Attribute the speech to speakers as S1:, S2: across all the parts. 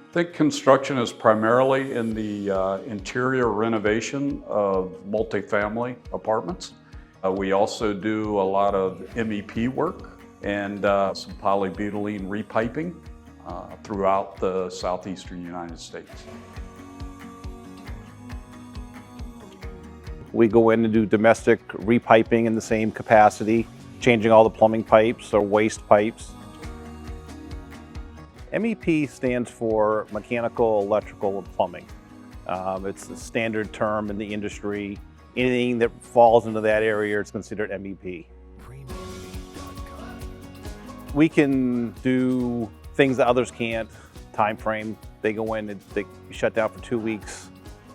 S1: I think construction is primarily in the interior renovation of multifamily apartments. We also do a lot of MEP work and some polybutylene repiping throughout the southeastern United States.
S2: We go in and do domestic repiping in the same capacity, changing all the plumbing pipes or waste pipes. MEP stands for mechanical, electrical, and plumbing. It's a standard term in the industry. Anything that falls into that area is considered MEP. We can do things that others can't. Time frame, they go in and they shut down for 2 weeks.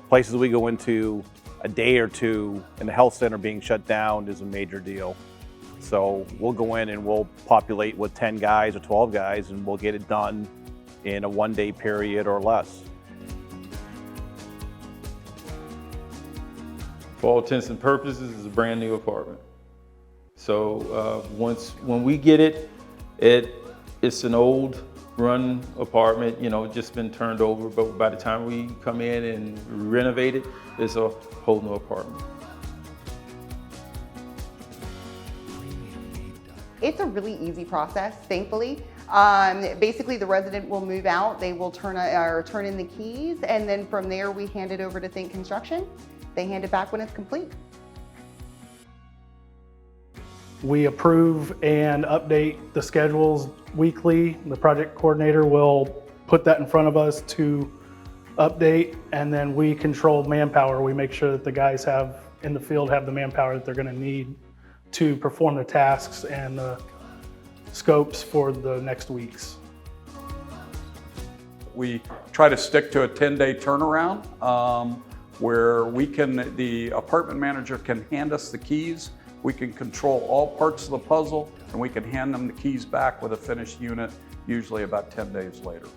S2: Places we go into, a day or two in the health center being shut down is a major deal. So we'll go in and we'll populate with 10 guys or 12 guys and we'll get it done in a 1-day period or less.
S3: For all intents and purposes, it's a brand new apartment. So when we get it, it's an old run apartment, just been turned over, but by the time we come in and renovate it, it's a whole new apartment.
S4: It's a really easy process, thankfully. Basically, the resident will move out, they will turn in the keys, and then from there we hand it over to Think Construction. They hand it back when it's complete.
S5: We approve and update the schedules weekly. The project coordinator will put that in front of us to update, and then we control manpower. We make sure that the guys in the field have the manpower that they're going to need to perform the tasks and the scopes for the next weeks.
S1: We try to stick to a 10-day turnaround where the apartment manager can hand us the keys. We can control all parts of the puzzle, and we can hand them the keys back with a finished unit, usually about 10 days later.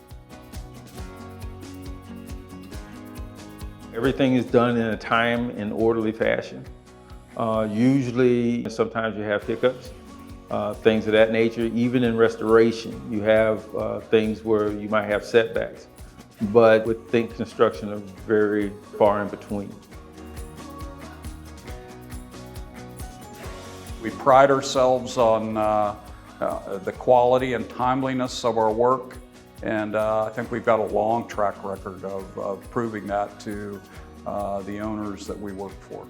S3: Everything is done in a time and orderly fashion. Usually, sometimes you have hiccups, things of that nature. Even in restoration, you have things where you might have setbacks. But with Think Construction, are very far in between.
S1: We pride ourselves on the quality and timeliness of our work, and I think we've got a long track record of proving that to the owners that we work for.